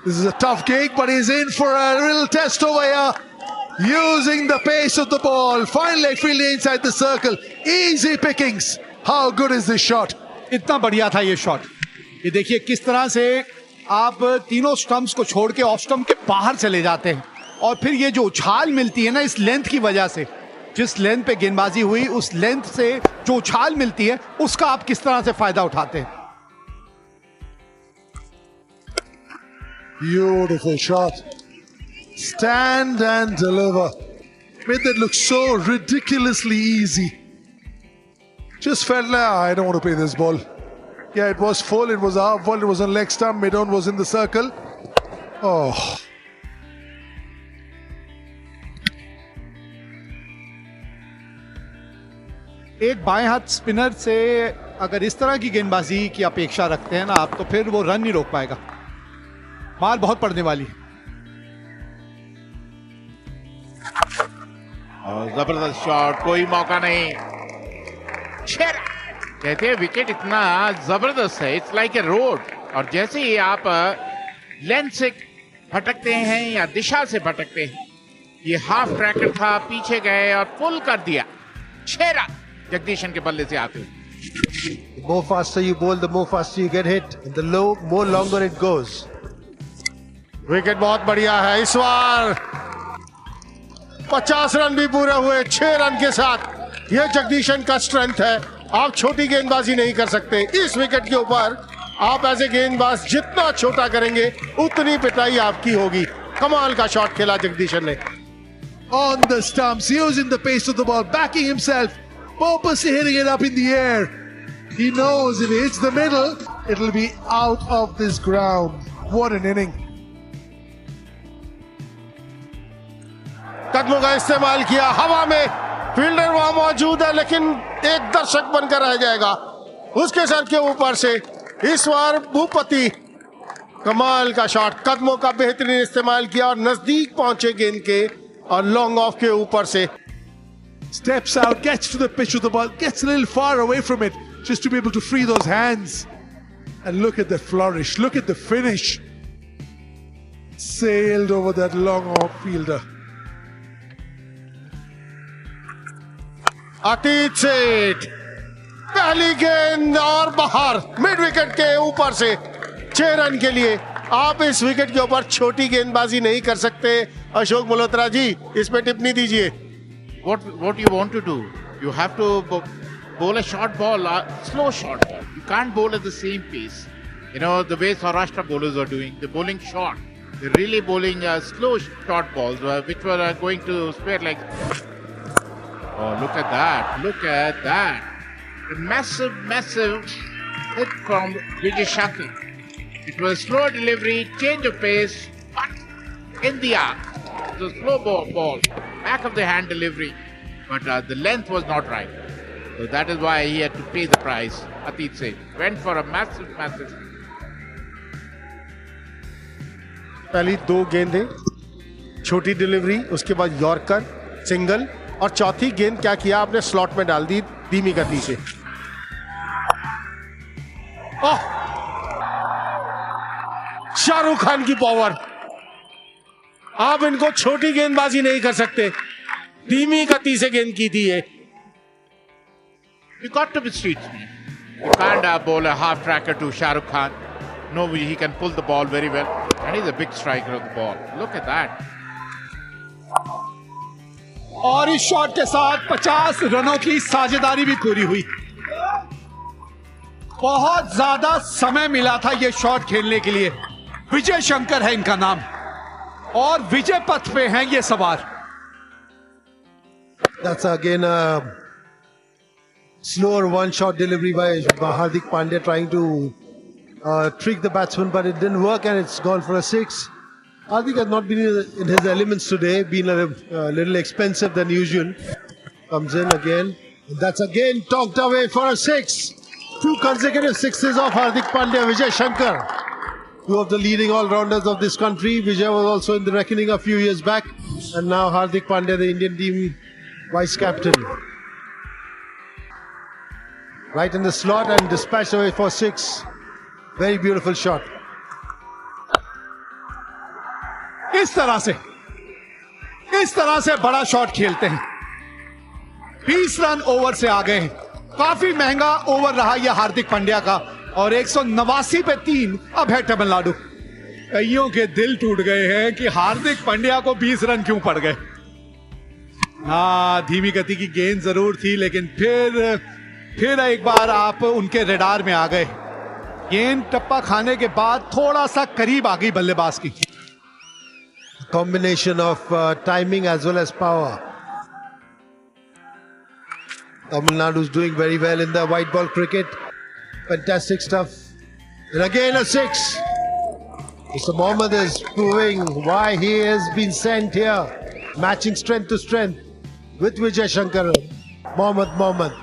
This is a tough gig, but he's in for a little test over here. Using the pace of the ball. Fine leg fielding inside the circle. Easy pickings. How good is this shot? इतना बढ़िया था ये shot. ये देखिए किस तरह से आप तीनों स्टंप्स को छोड़ के ऑफ स्टंप के बाहर चले जाते हैं और फिर ये जो उछाल मिलती है ना इस लेंथ की वजह से, जिस लेंथ पे गेंदबाजी हुई उस लेंथ से जो उछाल मिलती है उसका आप किस तरह से फायदा उठाते हैं. Beautiful shot. Stand and deliver. Made that look so ridiculously easy. Just felt like, I don't want to play this ball. Yeah, it was full, it was half ball, it was on leg stump, mid-on was in the circle. Oh. एक बाएं हाथ spinner से अगर इस तरह की गेंदबाजी की अपेक्षा रखते हैं ना आप, तो फिर वो रन नहीं रोक पाएगा. मार बहुत पड़ने वाली है. जबरदस्त शॉट, कोई मौका नहीं. कहते हैं विकेट इतना जबरदस्त है, इट्स लाइक ए रोड. और जैसे ही आप लेंथ से भटकते हैं या दिशा से भटकते हैं, ये हाफ ट्रैकर था, पीछे गए और पुल कर दिया. 6 रन जगदीशन के बल्ले से आते हुए. The more faster you bowl, the more faster you get hit, and the more longer it goes. Wicket बहुत बढ़िया है इस बार. 50 रन भी पूरे हुए 6 रन के साथ. यह जगदीशन का स्ट्रेंथ है. आप छोटी गेंदबाजी नहीं कर सकते. इस विकेट के ऊपर आप ऐसे गेंदबाज जितना छोटा करेंगे उतनी पिटाई आपकी होगी. कमाल का शॉट खेला जगदीशन ने. On the stumps, using the pace of the ball, backing himself, purposely hitting it up in the air. He knows if it hits the middle, it'll be out of this ground. What an inning. कदमों का इस्तेमाल किया. हवा में fielder वहां मौजूद है लेकिन एक दर्शक बनकर रह जाएगा. उसके सर के ऊपर से इस बार भूपति. कमाल का शॉट. कदमों का बेहतरीन इस्तेमाल किया और नजदीक पहुंचे गेंद के और लॉन्ग ऑफ के ऊपर से. Steps out, gets to the pitch of the ball, gets a little far away from it, just to be able to free those hands. And look at the flourish, look at the finish. Sailed over that long off fielder. अतीत सेठ पहली गेंद और बाहर mid wicket के ऊपर से 6 run के लिए. आप इस विकेट के ऊपर छोटी गेंदबाजी नहीं कर सकते. अशोक मल्होत्रा जी, इस पे टिप्पणी दीजिए. What you want to do? You have to bowl a short ball, slow short ball. You can't bowl at the same pace. You know the way Saurashtra bowlers are doing. They're bowling short. They're really bowling slow short balls, which were going to spare like. Oh, look at that! Look at that! A massive, massive hit from Vijay Shankar. It was slow delivery, change of pace, but in the arc. It was slow ball, back of the hand delivery, but the length was not right. So that is why he had to pay the price. Atit Singh went for a massive, massive. पहली 2 गेंदें, छोटी delivery, उसके बाद yorker, single और चौथी गेंद क्या किया आपने, स्लॉट में डाल दी धीमी गति से. शाहरुख खान की पावर. आप इनको छोटी गेंदबाजी नहीं कर सकते. धीमी गति से गेंद की थी ये. You got to be street speed. You can't bowl a half tracker to Shah Rukh Khan. No, he can pull the ball very well, and he's a big striker of the ball. Look at that. और इस shot के साथ 50 रनों की साझेदारी भी पूरी हुई. बहुत ज्यादा समय मिला था ये शॉट खेलने के लिए. विजय शंकर है इनका नाम और विजय पथ पे हैं ये सवार. That's again a slower one-shot delivery by Hardik Pandya, trying to trick the batsman, but it didn't work and it's gone for a 6. Hardik has not been in his elements today, been a little expensive than usual. Comes in again. That's again talked away for a 6. 2 consecutive 6s of Hardik Pandya, Vijay Shankar. 2 of the leading all-rounders of this country. Vijay was also in the reckoning a few years back. And now Hardik Pandya, the Indian team vice-captain. Right in the slot and dispatched away for 6. Very beautiful shot. इस तरह से बड़ा shot खेलते हैं। 20 run over से आ गए हैं। काफी महंगा ओवर रहा यह हार्दिक पांड्या का, और 189 पे 3 अब है तमिलनाडु। कईयों के दिल टूट गए हैं कि हार्दिक पांड्या को 20 रन क्यों पड़ गए। हाँ, धीमी गति की गेंद जरूर थी, लेकिन फिर एक बार आप उनके रडार में आ गए। गेंद टप्पा खाने के बाद थोड़ा सा करीब आ गई बल्लेबाज की। Combination of timing as well as power. Tamil Nadu is doing very well in the white ball cricket. Fantastic stuff. And again a 6. Mr. Mohammed is proving why he has been sent here. Matching strength to strength with Vijay Shankar. Mohammed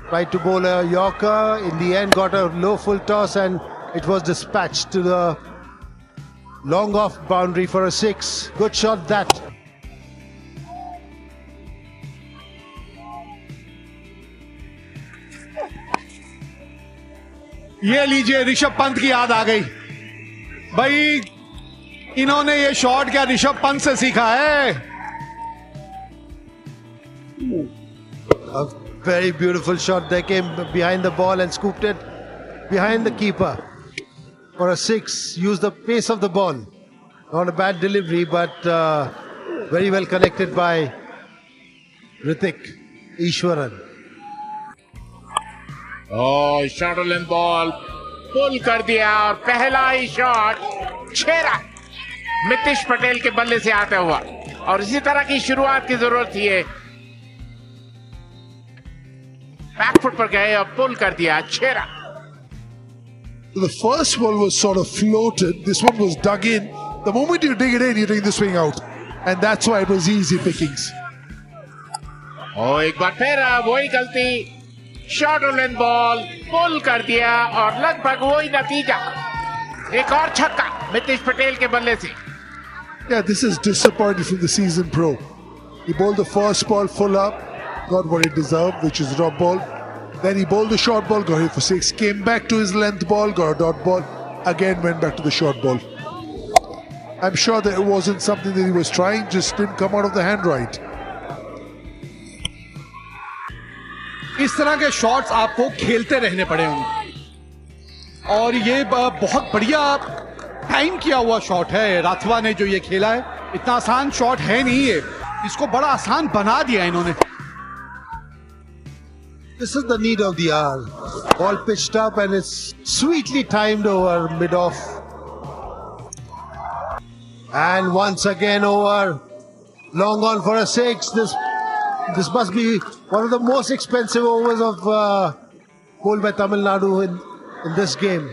tried to bowl a Yorker. In the end got a low full toss and it was dispatched to the long off boundary for a 6. Good shot that. ये लीजिए, ऋषभ पंत की याद आ गई। भाई, इन्होंने ये shot क्या ऋषभ पंत से सीखा है? A very beautiful shot. They came behind the ball and scooped it behind the keeper for a 6. Used the pace of the ball. Not a bad delivery, but very well connected by Hrithik Ishwaran. Short length ball pull कर दिया, और पहला ही shot 6 run Mitish Patel के बल्ले से आता हुआ, और इसी तरह की शुरुआत की जरूरत थी। बैकफुट पर गए और पुल कर दिया, 6 run. The first ball was sort of floated. This one was dug in. The moment you dig it in, you take the swing out. And that's why it was easy pickings. एक बार फिर वही गलती, short length ball pull कर दिया, और लगभग वही नतीजा। एक और छक्का मितिश पटेल के बल्ले से। Yeah, this is disappointing from the season pro. He bowled the first ball full up, got what he deserved, which is drop ball. Then he bowled the short ball, got hit for 6, came back to his length ball, got a dot ball, again went back to the short ball. I'm sure that it wasn't something that he was trying, just didn't come out of the hand right. इस तरह के shots आपको खेलते रहने पड़े होंगे, और ये बहुत बढ़िया टाइम किया हुआ शॉट है राथवा ने जो ये खेला है। इतना आसान शॉट है नहीं ये, इसको बड़ा आसान बना दिया इन्होंने। This is the need of the hour. Ball pitched up and it's sweetly timed over mid-off. And once again over. Long on for a 6. This must be one of the most expensive overs of bowled by Tamil Nadu in this game.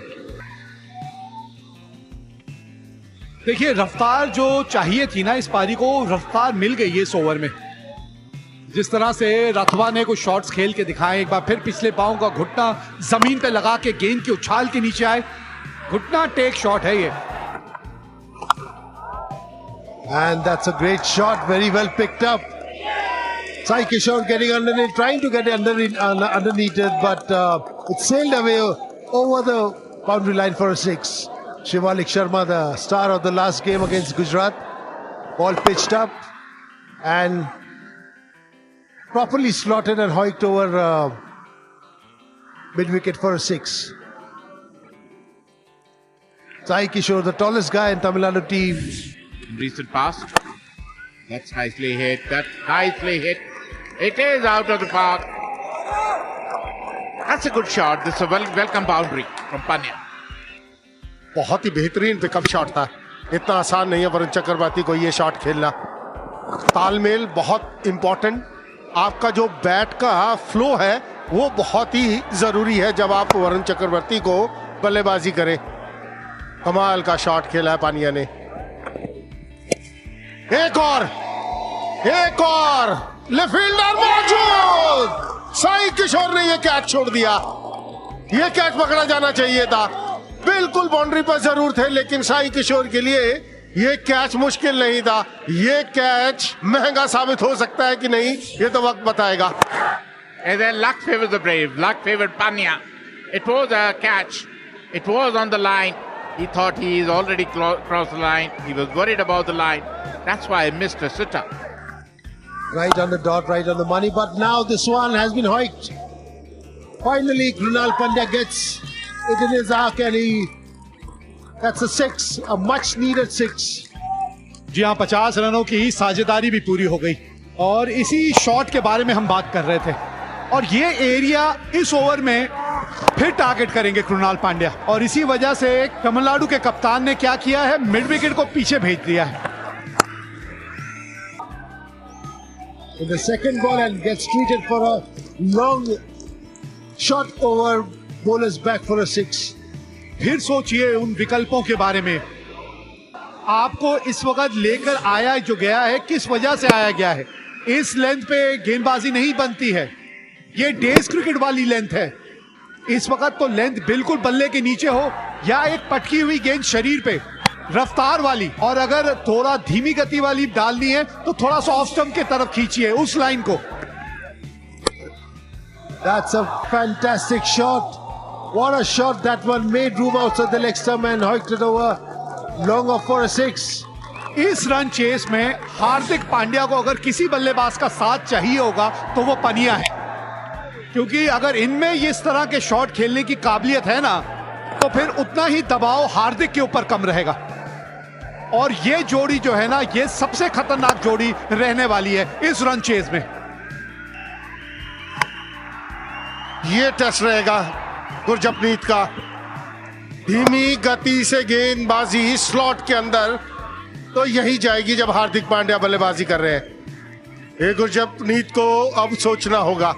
देखिए, रफ्तार जो चाहिए थी ना इस पारी को, रफ्तार मिल गई है इस ओवर में। जिस तरह से राथवा ने कुछ शॉट्स खेल के दिखाए, एक बार फिर पिछले पांव का घुटना जमीन पे लगा के गेंद की उछाल के नीचे आए, घुटना टेक शॉट है ये। And that's a great shot, very well picked up. Sai Kishore getting underneath, trying to get underneath it, but it sailed away over the boundary line for a 6. Shivalik Sharma, the star of the last game against Gujarat, ball pitched up and properly slotted and hoiked over mid-wicket for a 6. Sai Kishore, the tallest guy in Tamil Nadu team. Recent past. That's nicely hit. That's nicely hit. It is out of the park. That's a good shot. This is a welcome boundary from Pandya. बहुत ही बेहतरीन pickup shot था। इतना आसान नहीं है वरुण चक्रवर्ती को ये shot खेलना। तालमेल बहुत इंपॉर्टेंट। आपका जो बैट का फ्लो है वो बहुत ही जरूरी है जब आप वरुण चक्रवर्ती को बल्लेबाजी करें। कमाल का शॉट खेला है पानिया ने। एक और लेफ्ट फील्डर मौजूद। साई किशोर ने ये कैच छोड़ दिया। ये कैच पकड़ा जाना चाहिए था। बिल्कुल बाउंड्री पर जरूर थे, लेकिन साई किशोर के लिए ये कैच मुश्किल नहीं था। ये कैच महंगा साबित हो सकता है कि नहीं, ये तो वक्त बताएगा। And then luck favors the brave. Luck favored Pandya. It was a catch. It was on the line. He thought he is already crossed the line. He was worried about the line. That's why I missed a sitter. Right on the dot, right on the money. But now this one has been hoiked. Finally, Krunal Pandya gets it in his arc and that's a 6, a much needed 6. जी हाँ, 50 रनों की साझेदारी भी पूरी हो गई और इसी शॉट के बारे में हम बात कर रहे थे। और ये एरिया इस ओवर में फिर टारगेट करेंगे कृणाल पांड्या और इसी वजह से तमिलनाडु के कप्तान ने क्या किया है, मिड विकेट को पीछे भेज दिया है। In the second ball and gets treated for a long shot over, bowlers back for a 6. फिर सोचिए उन विकल्पों के बारे में। आपको इस वक्त लेकर आया जो गया है, किस वजह से आया गया है। इस लेंथ पे गेंदबाजी नहीं बनती है, ये डेज क्रिकेट वाली लेंथ है। इस वक्त तो लेंथ बिल्कुल बल्ले के नीचे हो या एक पटकी हुई गेंद शरीर पे, रफ्तार वाली, और अगर थोड़ा धीमी गति वाली डालनी है तो थोड़ा सा ऑफ स्टंप की तरफ खींचिए उस लाइन को। That's a fantastic shot. What a shot that one, made room outside the leg stump and hoiked it over long off for a 6. इस रन चेस में हार्दिक पांड्या को अगर किसी बल्लेबाज का साथ चाहिए होगा तो वो पनिया है, क्योंकि अगर इनमें इस तरह के शॉट खेलने की काबिलियत है ना तो फिर उतना ही दबाव हार्दिक के ऊपर कम रहेगा। और ये जोड़ी जो है ना, ये सबसे खतरनाक जोड़ी रहने वाली है इस रन चेज में। ये टेस्ट रहेगा गुरजपनीत का। धीमी गति से गेंदबाजी स्लॉट के अंदर तो यही जाएगी जब हार्दिक पांड्या बल्लेबाजी कर रहे हैं। ये गुरजपनीत को अब सोचना होगा।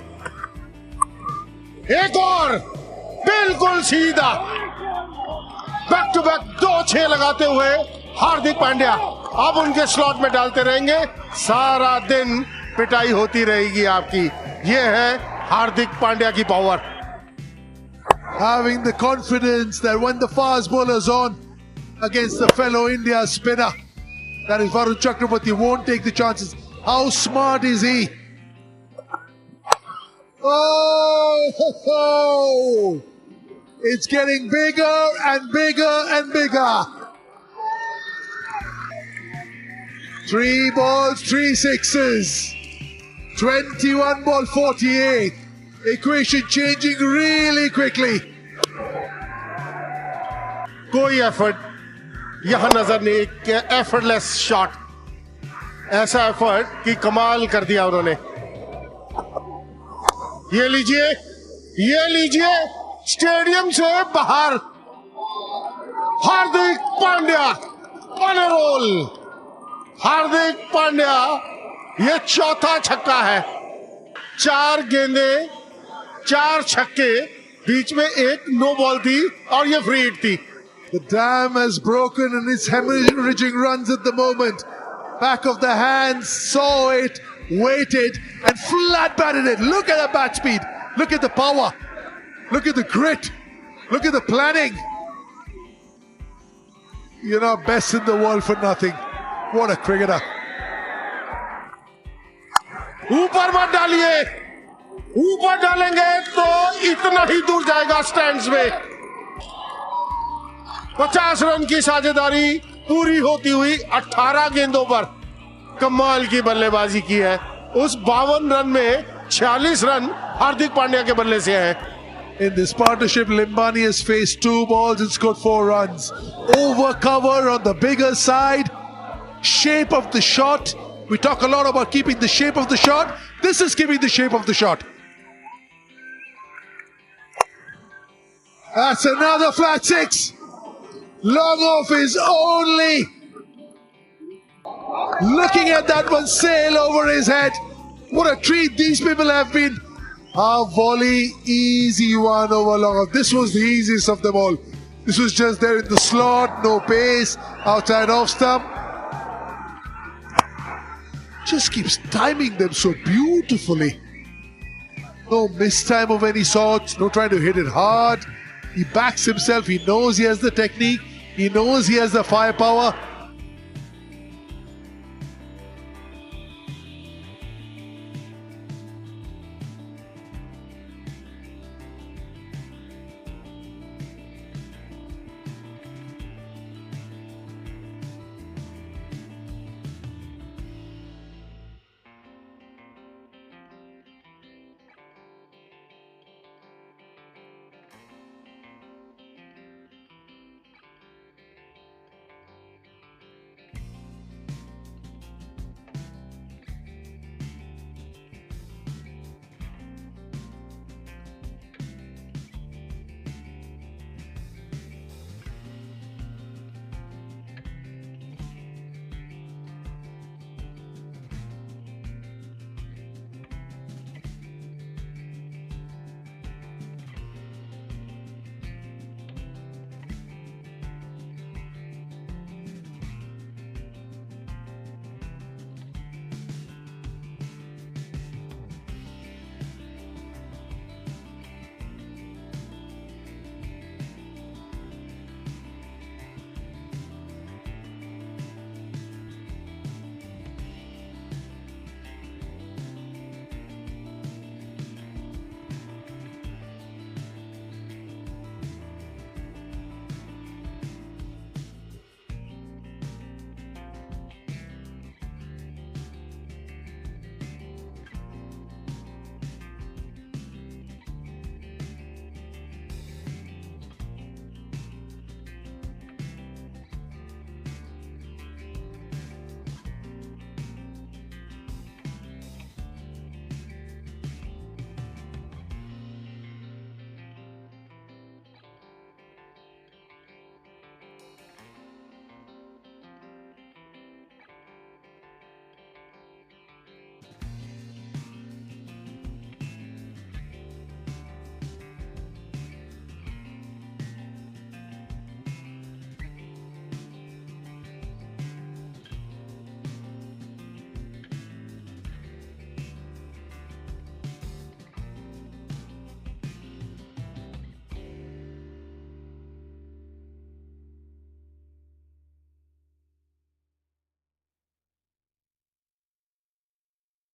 एक और बिल्कुल सीधा बैक टू बैक 2-6 लगाते हुए हार्दिक पांड्या अब उनके स्लॉट में डालते रहेंगे। सारा दिन पिटाई होती रहेगी आपकी। ये है हार्दिक पांड्या की power. Having the confidence that when the fast bowler's on against the fellow India spinner, that is Varun Chakraborty, won't take the chances. How smart is he? Oh, it's getting bigger and bigger and bigger. 3 balls, 3 sixes. 21 ball 48. Equation changing really quickly. कोई effort यहां नजर नहीं, effortless shot, ऐसा effort कि कमाल कर दिया उन्होंने। ये लीजिए स्टेडियम से बाहर Hardik Pandya on a role. Hardik Pandya ये चौथा छक्का है। 4 गेंदे 4 छक्के, बीच में एक नो बॉल थी और ये फ्री हिट थी। The dam has broken and it's hemorrhaging runs at the moment. Back of the hands, saw it, waited and flat batted it. Look at the bat speed. Look at the power. Look at the grit. Look at the planning. You're not best in the world for nothing. What a cricketer. ऊपर मत डालिए, ऊपर डालेंगे तो इतना ही दूर जाएगा stands में। 50 रन की साझेदारी पूरी होती हुई 18 गेंदों पर कमाल की बल्लेबाजी की है। उस 52 रन में 46 रन हार्दिक पांड्या के बल्ले से हैं। In this partnership, Limbani has faced 2 balls and scored 4 runs. Over cover on the bigger side. Shape of the shot. We talk a lot about keeping the shape of the shot. This is keeping the shape of the shot. That's another flat 6. Long off is only. Looking at that one sail over his head. What a treat these people have been. A volley, easy one over long off. This was the easiest of them all. This was just there in the slot, no pace, outside off stump. Just keeps timing them so beautifully. No mistime of any sort, no trying to hit it hard. He backs himself, he knows he has the technique, he knows he has the firepower.